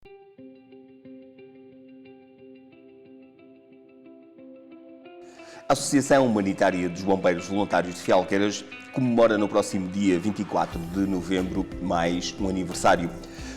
A Associação Humanitária dos Bombeiros Voluntários de Felgueiras comemora no próximo dia 24 de novembro mais um aniversário.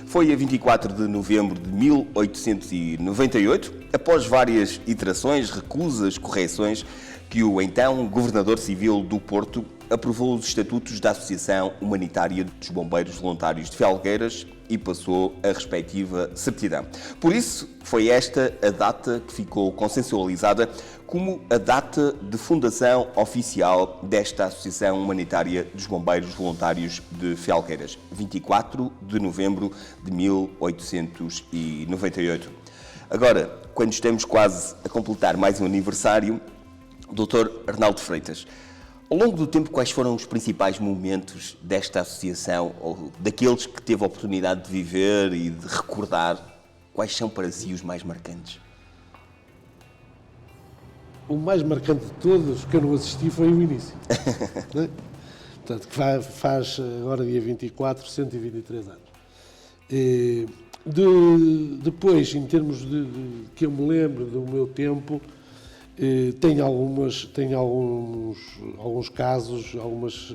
Foi a 24 de novembro de 1898, após várias iterações, recusas, correções, que o então Governador Civil do Porto aprovou os estatutos da Associação Humanitária dos Bombeiros Voluntários de Felgueiras e passou a respectiva certidão. Por isso, foi esta a data que ficou consensualizada como a data de fundação oficial desta Associação Humanitária dos Bombeiros Voluntários de Felgueiras, 24 de novembro de 1898. Agora, quando estamos quase a completar mais um aniversário, Dr. Arnaldo Freitas, ao longo do tempo, quais foram os principais momentos desta associação, ou daqueles que teve a oportunidade de viver e de recordar, quais são para si os mais marcantes? O mais marcante de todos, que eu não assisti, foi o início. Né? Portanto, que faz agora, dia 24, 123 anos. Depois, em termos de que eu me lembro do meu tempo, tem alguns casos, algumas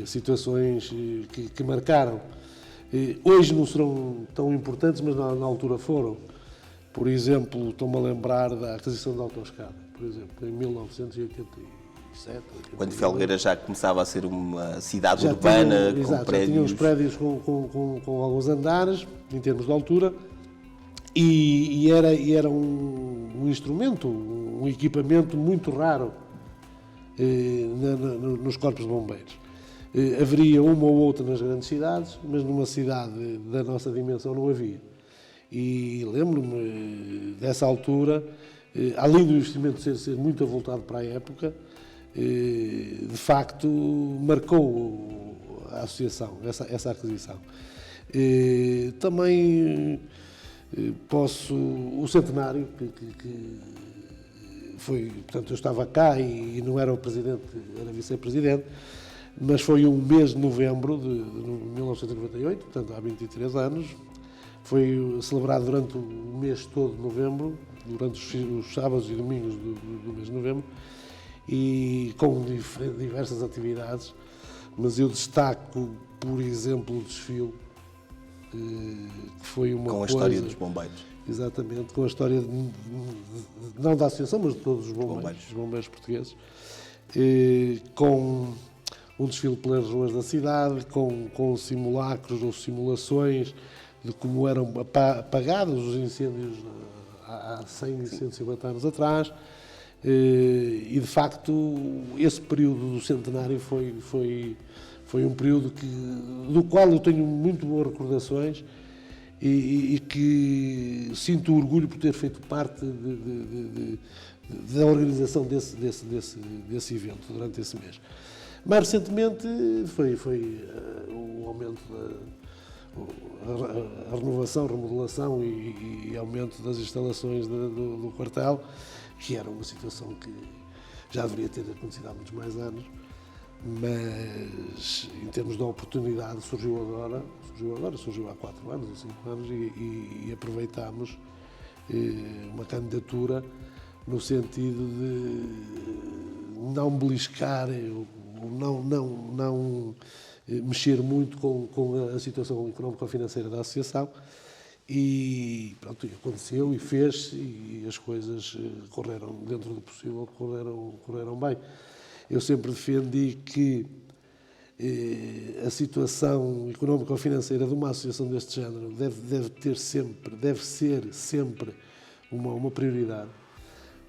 situações que marcaram. Hoje não serão tão importantes, mas na altura foram. Por exemplo, estou-me a lembrar da aquisição da autoestrada, por exemplo, em 1987. Quando Felgueiras já começava a ser uma cidade urbana, com prédios. Já tinha uns prédios com alguns andares, em termos de altura, e era um instrumento, um equipamento muito raro nos corpos de bombeiros. Haveria uma ou outra nas grandes cidades, mas numa cidade da nossa dimensão não havia. E lembro-me dessa altura, além do investimento ser muito avultado para a época, de facto marcou a associação, essa aquisição. Também o centenário, que foi, portanto, eu estava cá e não era o presidente, era vice-presidente, mas foi um mês de novembro de 1998, portanto há 23 anos, foi celebrado durante o mês todo de novembro, durante os sábados e domingos do mês de novembro, e com diversas atividades, mas eu destaco, por exemplo, o desfile, que foi uma coisa... Com a história dos bombeiros. Exatamente, com a história, não da associação, mas de todos os bombeiros portugueses, com um desfile pelas ruas da cidade, com simulacros ou simulações de como eram apagados os incêndios há 100, 150 anos atrás, e de facto esse período do centenário foi um período do qual eu tenho muito boas recordações e que sinto orgulho por ter feito parte da organização desse evento durante esse mês. Mais recentemente foi o aumento a renovação, remodelação e aumento das instalações do quartel, que era uma situação que já deveria ter acontecido há muitos mais anos, mas em termos de oportunidade surgiu há 4 anos ou 5 anos e aproveitámos uma candidatura no sentido de não beliscar, não mexer muito com a situação económico-financeira da associação e pronto, aconteceu e fez-se e as coisas correram dentro do possível, correram bem. Eu sempre defendi que a situação económico-financeira de uma associação deste género deve ser sempre uma prioridade,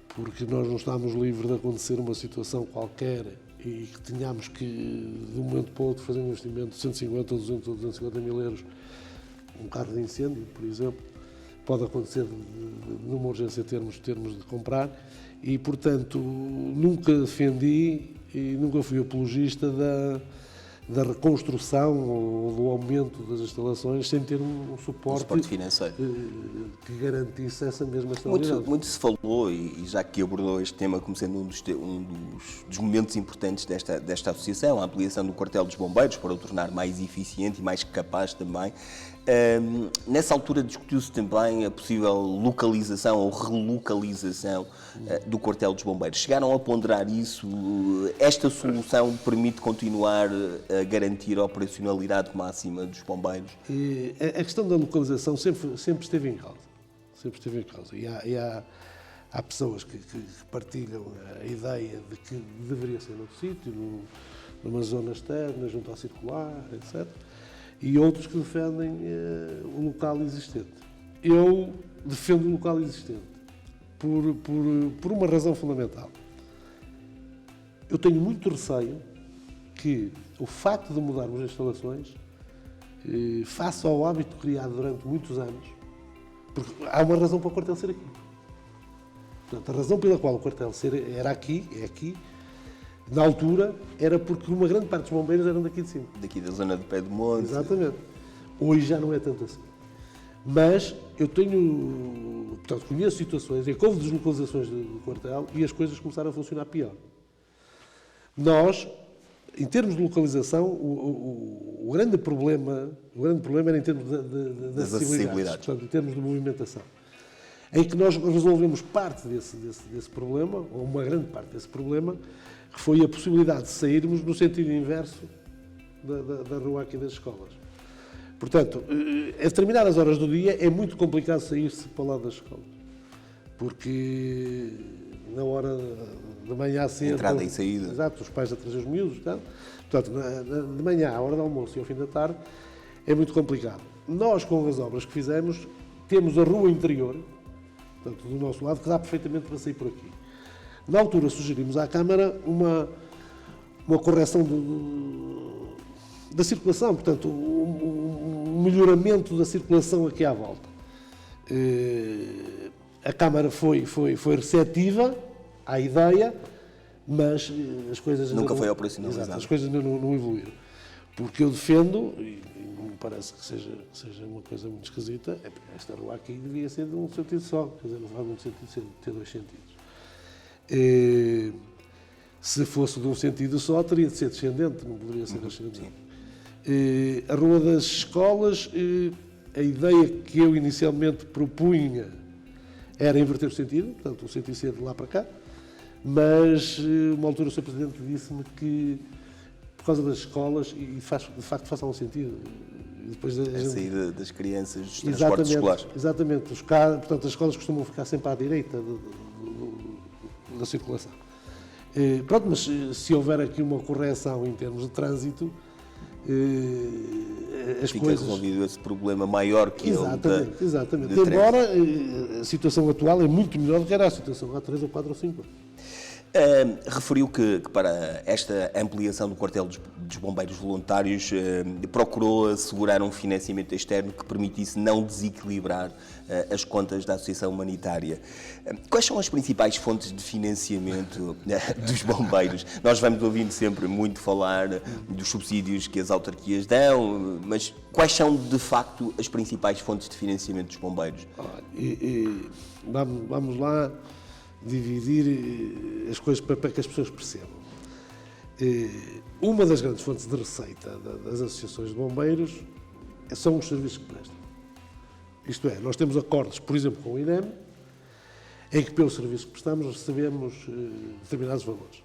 porque nós não estamos livres de acontecer uma situação qualquer e que tenhamos que, de um momento para o outro, fazer um investimento de 150 ou 200 ou 250 mil euros, um carro de incêndio, por exemplo, pode acontecer numa urgência termos de comprar e, portanto, nunca defendi e nunca fui apologista da reconstrução ou do aumento das instalações sem ter um suporte financeiro que garantisse essa mesma estabilidade. Muito se falou, e já que abordou este tema como sendo um dos momentos importantes desta associação, a ampliação do quartel dos bombeiros para o tornar mais eficiente e mais capaz também, Nessa altura discutiu-se também a possível localização ou relocalização do quartel dos bombeiros. Chegaram a ponderar isso? Esta solução permite continuar a garantir a operacionalidade máxima dos bombeiros? A questão da localização sempre esteve em causa. Sempre esteve em causa. E há pessoas que partilham a ideia de que deveria ser noutro sítio, numa zona externa, junto ao circular, etc. E outros que defendem o local existente. Eu defendo o local existente por uma razão fundamental. Eu tenho muito receio que o facto de mudarmos as instalações faça ao hábito criado durante muitos anos, porque há uma razão para o quartel ser aqui. Portanto, a razão pela qual o quartel é aqui, na altura, era porque uma grande parte dos bombeiros eram daqui de cima. Daqui da zona do Pé do Monte. Exatamente. Hoje já não é tanto assim. Mas eu conheço situações em que houve deslocalizações do quartel e as coisas começaram a funcionar pior. Nós, em termos de localização, o grande problema era em termos das acessibilidades, portanto, em termos de movimentação. Em que nós resolvemos parte desse problema, ou uma grande parte desse problema, que foi a possibilidade de sairmos no sentido inverso da rua aqui das escolas. Portanto, a determinadas horas do dia é muito complicado sair-se para o lado das escolas, porque na hora de manhã cedo... Entrada e saída. Exato, os pais a trazer os miúdos, portanto, de manhã, à hora do almoço e ao fim da tarde, é muito complicado. Nós, com as obras que fizemos, temos a rua interior, portanto, do nosso lado, que dá perfeitamente para sair por aqui. Na altura sugerimos à Câmara uma correção da circulação, portanto, um melhoramento da circulação aqui à volta. A Câmara foi receptiva à ideia, mas as coisas... Nunca foi operacionalizado. Exato, as coisas ainda não evoluíram. Porque eu defendo, e me parece que seja uma coisa muito esquisita, esta rua aqui devia ser de um sentido só, quer dizer, não faz muito sentido ter dois sentidos. Se fosse de um sentido só, teria de ser descendente, não poderia ser ascendente. A Rua das Escolas, a ideia que eu inicialmente propunha era inverter o sentido, portanto, o sentido ser de lá para cá, mas uma altura o Sr. Presidente disse-me que, por causa das escolas, e de facto faz algum sentido, depois a saída das crianças dos transportes escolares. Exatamente. Portanto, as escolas costumam ficar sempre à direita da circulação. Pronto, mas se houver aqui uma correção em termos de trânsito, as fica coisas... resolvido esse problema maior que Exatamente. Embora a situação atual é muito melhor do que era a situação há 3 ou 4 ou 5 anos. Referiu que para esta ampliação do quartel dos bombeiros voluntários procurou assegurar um financiamento externo que permitisse não desequilibrar as contas da Associação Humanitária. Quais são as principais fontes de financiamento dos bombeiros? Nós vamos ouvindo sempre muito falar dos subsídios que as autarquias dão, mas quais são de facto as principais fontes de financiamento dos bombeiros? Vamos lá dividir as coisas para que as pessoas percebam. Uma das grandes fontes de receita das associações de bombeiros são os serviços que prestam. Isto é, nós temos acordos, por exemplo, com o INEM, em que pelos serviços que prestamos recebemos determinados valores.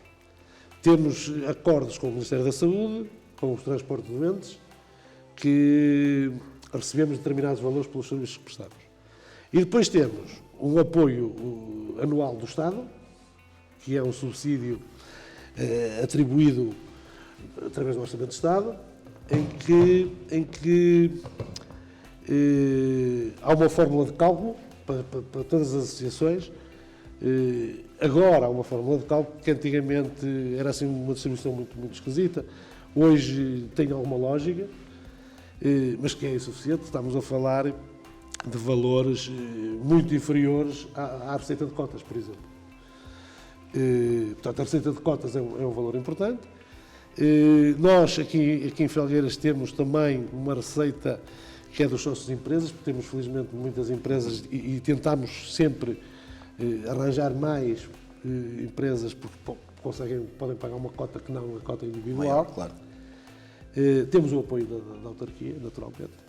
Temos acordos com o Ministério da Saúde, com os transportes de doentes, que recebemos determinados valores pelos serviços que prestamos. E depois temos um apoio anual do Estado, que é um subsídio atribuído através do Orçamento de Estado, em que há uma fórmula de cálculo para todas as associações. Agora há uma fórmula de cálculo que antigamente era assim uma distribuição muito, muito esquisita, hoje tem alguma lógica, mas que é insuficiente. Estamos a falar de valores muito inferiores à receita de cotas, por exemplo. Portanto, a receita de cotas é um valor importante. Nós, aqui em Felgueiras, temos também uma receita que é dos sócios de empresas, porque temos, felizmente, muitas empresas e tentamos sempre arranjar mais empresas, porque podem pagar uma cota que não a cota individual. Maior, claro. Temos o apoio da autarquia, naturalmente.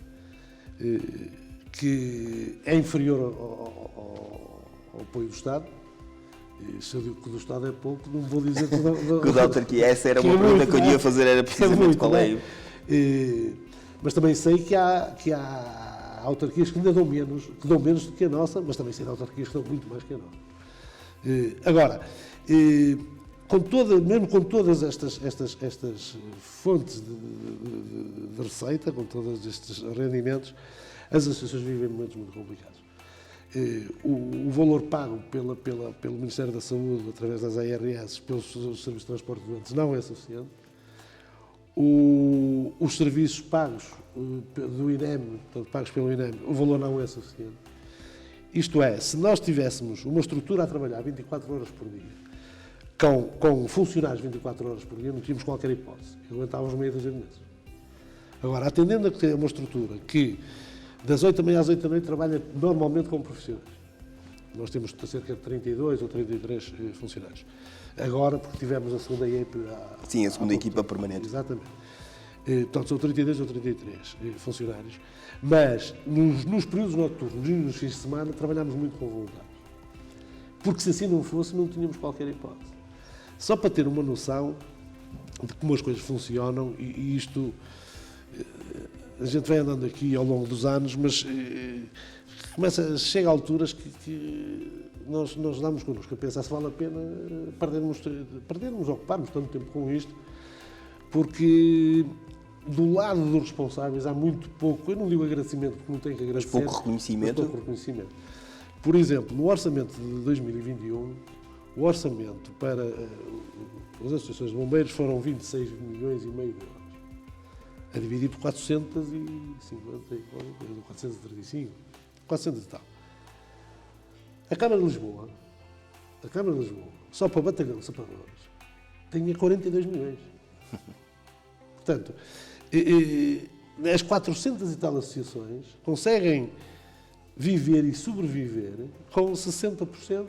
que é inferior ao apoio do Estado. Se eu digo que o do Estado é pouco, não vou dizer que o da autarquia, essa era uma pergunta que eu ia fazer, era precisamente qual é. Mas também sei que há autarquias que ainda dão menos do que a nossa, mas também sei de autarquias que dão muito mais que a nossa. Agora, mesmo com todas estas fontes de receita, com todos estes rendimentos, as associações vivem momentos muito complicados. O valor pago pelo Ministério da Saúde, através das ARS, pelos serviços de transporte de doentes, não é suficiente. Os serviços pagos do INEM, portanto, pagos pelo INEM, o valor não é suficiente. Isto é, se nós tivéssemos uma estrutura a trabalhar 24 horas por dia, com funcionários 24 horas por dia, não tínhamos qualquer hipótese. Aguentávamos meia dúzia de meses. Agora, atendendo a que é uma estrutura que das 8h30 às 8 da noite trabalha normalmente com profissionais. Nós temos cerca de 32 ou 33 funcionários. Agora, porque tivemos a segunda EIP... Sim, a segunda equipa permanente. Exatamente. Portanto, são 32 ou 33 funcionários. Mas, nos períodos noturnos e nos fins de semana, trabalhamos muito com voluntários. Porque se assim não fosse, não tínhamos qualquer hipótese. Só para ter uma noção de como as coisas funcionam, e isto... A gente vai andando aqui ao longo dos anos, mas chega a alturas que nós damos connosco a pensar se vale a pena perdermos, ocuparmos tanto tempo com isto, porque do lado dos responsáveis há muito pouco, eu não digo agradecimento porque não tenho que agradecer, pouco reconhecimento. Por exemplo, no orçamento de 2021, o orçamento para as associações de bombeiros foram 26,5 milhões de euros. A dividir por 435, 400 e tal. A Câmara de Lisboa, só para o batalhão de sapadores, tinha 42 milhões. Portanto, as 400 e tal associações conseguem viver e sobreviver com 60%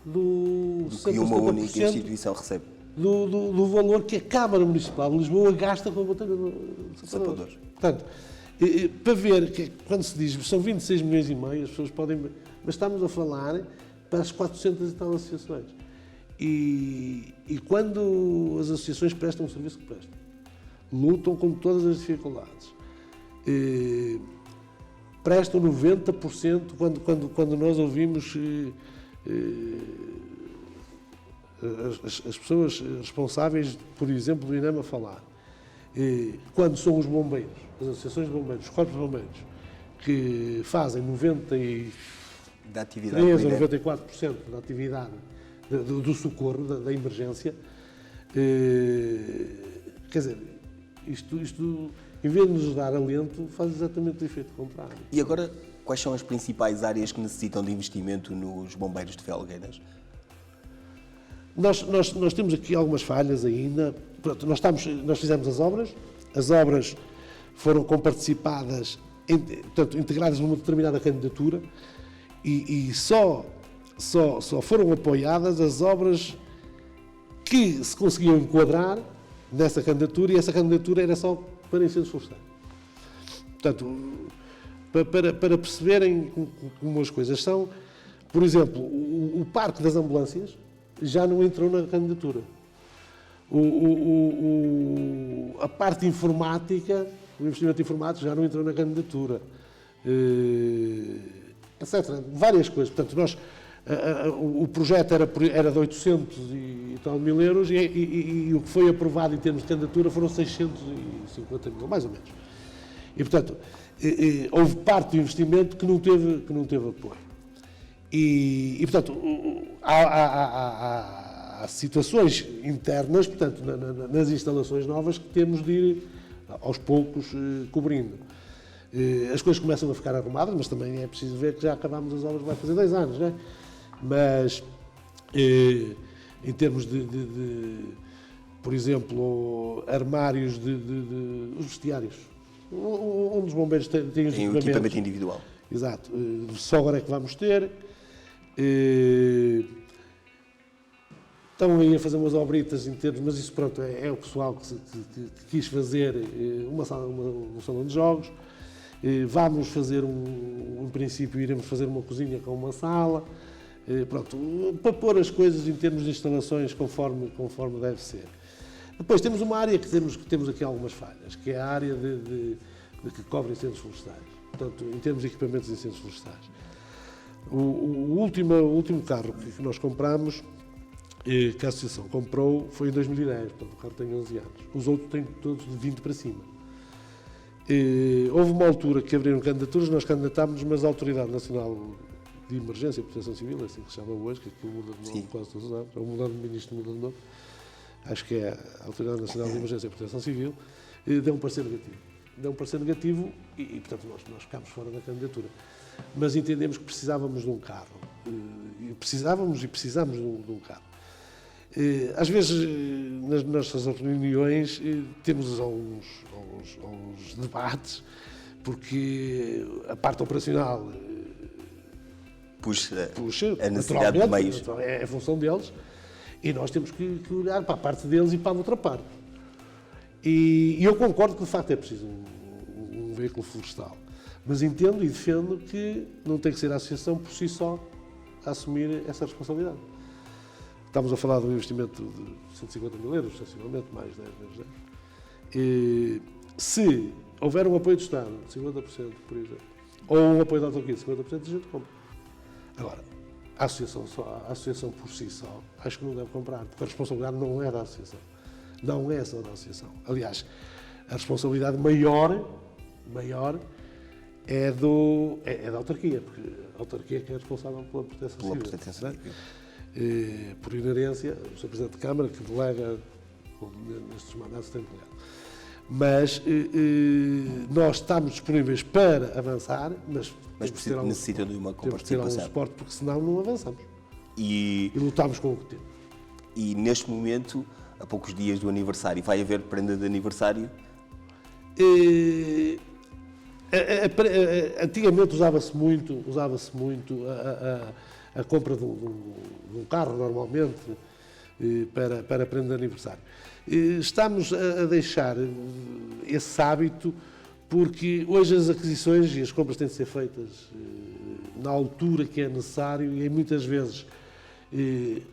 do que uma única instituição recebe. Do valor que a Câmara Municipal de Lisboa gasta com a batalha de sapadores. Portanto, para ver, que quando se diz são 26 milhões e meio, as pessoas podem... Mas estamos a falar para as 400 e tal associações. E quando as associações prestam o serviço que prestam, lutam com todas as dificuldades, prestam 90% quando nós ouvimos... As pessoas responsáveis, por exemplo, do INEM a falar, quando são os bombeiros, as associações de bombeiros, os corpos de bombeiros, que fazem 93% ou 94% da atividade do socorro, da emergência, quer dizer, isto, em vez de nos dar alento, faz exatamente o efeito contrário. E agora, quais são as principais áreas que necessitam de investimento nos bombeiros de Felgueiras? Nós temos aqui algumas falhas ainda. Pronto, nós fizemos as obras foram comparticipadas, portanto, integradas numa determinada candidatura e só foram apoiadas as obras que se conseguiam enquadrar nessa candidatura, e essa candidatura era só para incêndios florestais. Portanto, para perceberem como as coisas são, por exemplo, o parque das ambulâncias já não entrou na candidatura. A parte informática, o investimento informático já não entrou na candidatura, etc. Várias coisas. Portanto, o projeto era de 800 e tal mil euros e o que foi aprovado em termos de candidatura foram 650 mil, mais ou menos. E, portanto, houve parte do investimento que não teve apoio. E portanto, há situações internas, portanto, nas instalações novas que temos de ir, aos poucos, cobrindo. As coisas começam a ficar arrumadas, mas também é preciso ver que já acabámos as obras, vai fazer 2 anos, não é? Mas, em termos por exemplo, armários os vestiários, onde os bombeiros têm os equipamentos. Um equipamento individual. Exato. Só agora é que vamos ter. Estão aí a fazer umas obritas em termos, mas isso, pronto, é o pessoal que quis fazer um salão de jogos. Vamos fazer, em princípio, iremos fazer uma cozinha com uma sala, pronto, para pôr as coisas em termos de instalações conforme deve ser. Depois temos uma área que temos aqui algumas falhas, que é a área de que cobre incêndios florestais, portanto, em termos de equipamentos de incêndios florestais. O último carro que nós compramos, que a associação comprou, foi em 2010, portanto o carro tem 11 anos. Os outros têm todos de 20 para cima. Houve uma altura que abriram candidaturas, nós candidatámos, mas a Autoridade Nacional de Emergência e Proteção Civil, é assim que se chama hoje, que aquilo muda de nome quase todos os anos, ou mudando de ministro, muda de nome, acho que é a Autoridade Nacional de Emergência e Proteção Civil, deu um parecer negativo. Deu um parecer negativo e portanto, nós ficámos fora da candidatura. Mas entendemos que precisávamos de um carro. Precisamos de um carro. Às vezes, nas nossas reuniões, temos uns debates, porque a parte operacional puxa a necessidade de meios. É a função deles, e nós temos que olhar para a parte deles e para a outra parte. E eu concordo que, de facto, é preciso um veículo florestal. Mas entendo e defendo que não tem que ser a associação por si só a assumir essa responsabilidade. Estamos a falar de um investimento de 150 mil euros, sensivelmente, mais 10 vezes. E se houver um apoio do Estado de 50%, por exemplo, ou um apoio da autarquia de 50%, a gente compra. Agora, a associação por si só, acho que não deve comprar, porque a responsabilidade não é da associação. Não é só da associação. Aliás, a responsabilidade maior é da autarquia, porque a autarquia é que é responsável pela proteção civil. Por inerência, o Sr. Presidente de Câmara, que delega nestes mandatos, tem delegado. Mas nós estamos disponíveis para avançar, mas necessita de uma participação. Temos que ter algum suporte, porque senão não avançamos. E lutamos com o que temos. E neste momento, a poucos dias do aniversário, vai haver prenda de aniversário? Antigamente usava-se muito a compra de um carro, normalmente, para a prenda de aniversário. Estamos a deixar esse hábito porque hoje as aquisições e as compras têm de ser feitas na altura que é necessário e muitas vezes,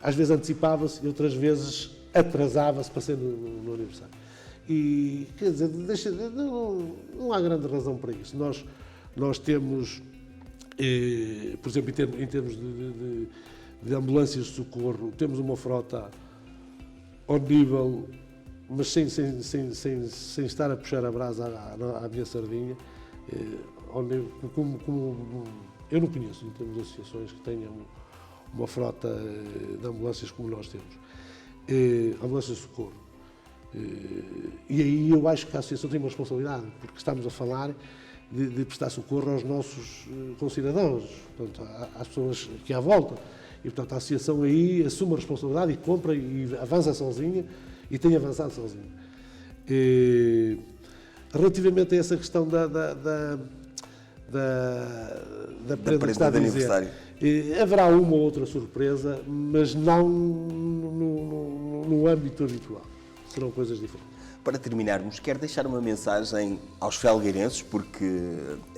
às vezes antecipava-se e outras vezes atrasava-se para ser no aniversário. E, quer dizer, não há grande razão para isso. Nós temos, por exemplo, em termos de ambulâncias de socorro, temos uma frota ao nível, mas sem estar a puxar a brasa à minha sardinha, ao nível, como eu não conheço, não temos associações que tenham uma frota de ambulâncias como nós temos, ambulâncias de socorro. E aí eu acho que a associação tem uma responsabilidade, porque estamos a falar de prestar socorro aos nossos concidadãos, portanto, às pessoas que à volta. E, portanto, a associação aí assume a responsabilidade e compra e avança sozinha e tem avançado sozinha. Relativamente a essa questão da prenda que está a dizer, haverá uma ou outra surpresa, mas não no âmbito habitual. Serão coisas diferentes. Para terminarmos, quero deixar uma mensagem aos felgueirenses, porque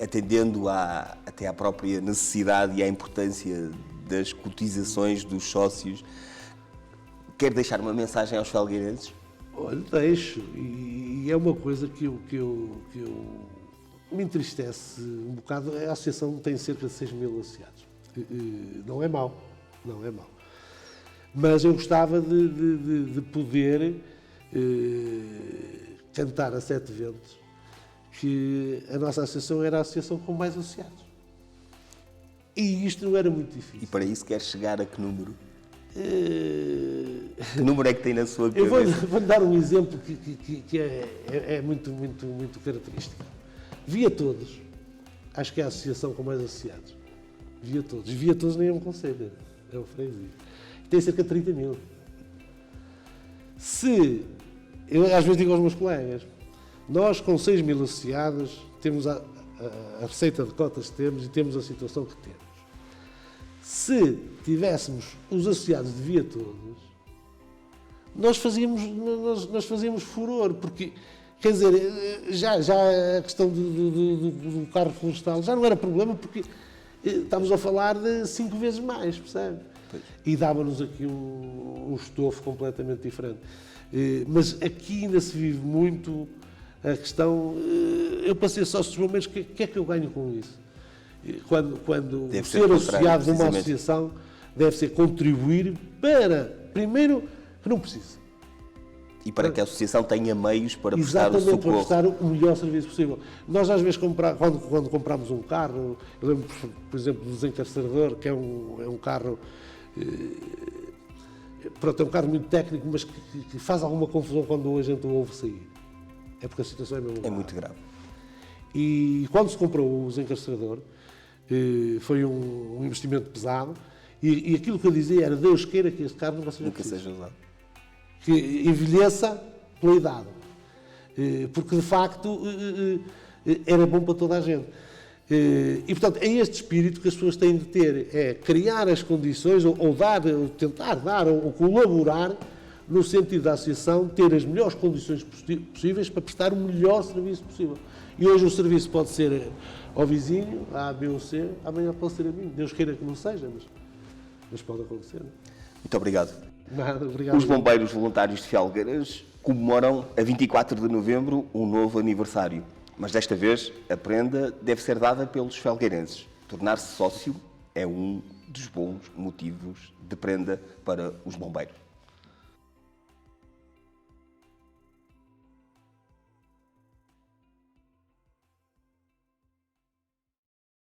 atendendo até à própria necessidade e à importância das cotizações dos sócios, quero deixar uma mensagem aos felgueirenses? Olha, deixo. E é uma coisa que me entristece um bocado. A associação tem cerca de 6 mil associados. Não é mau, não é mau. Mas eu gostava de poder cantar a 7 ventos que a nossa associação era a associação com mais associados. E isto não era muito difícil. E para isso quer chegar a que número? Que número é que tem na sua cabeça? Eu vou-lhe dar um exemplo que é muito característico. Via todos, acho que é a associação com mais associados. Via todos nem é um conselho, é um freguesia. Tem cerca de 30 mil. Eu às vezes digo aos meus colegas, nós com 6 mil associados temos a receita de cotas que temos e temos a situação que temos. Se tivéssemos os associados de via todos, nós fazíamos furor, porque Quer dizer, já a questão do carro florestal já não era problema, porque estamos a falar de 5 vezes mais, percebe? Pois. E dava-nos aqui um estofo completamente diferente. Mas aqui ainda se vive muito a questão, eu para ser sócio dos bombeiros, o que é que eu ganho com isso? Quando Deve ser associado de uma precisamente. associação deve ser contribuir para, primeiro, que não precise. E para que a associação tenha meios para prestar o Exatamente, para socorro. prestar o melhor serviço possível. Nós às vezes, quando compramos um carro, eu lembro, por exemplo, do desencarcerador, que é um carro, pronto, é um carro muito técnico, mas que faz alguma confusão quando a gente o ouve sair. É porque a situação é mesmo É grave. muito grave. E quando se comprou o desencarcerador, foi um investimento pesado, e aquilo que eu dizia era: Deus queira que este carro nunca seja Nunca preciso. seja usado. Que envelheça pela idade. Porque, de facto, era bom para toda a gente. E, portanto, é este espírito que as pessoas têm de ter, é criar as condições, ou tentar dar, ou colaborar, no sentido da associação, ter as melhores condições possíveis para prestar o melhor serviço possível. E hoje o serviço pode ser ao vizinho, A, B ou C, amanhã pode ser a mim. Deus queira que não seja, mas pode acontecer. Não é? Muito obrigado. Nada, obrigado. Os bombeiros voluntários de Felgueiras comemoram a 24 de novembro um novo aniversário. Mas desta vez a prenda deve ser dada pelos felgueirenses. Tornar-se sócio é um dos bons motivos de prenda para os bombeiros.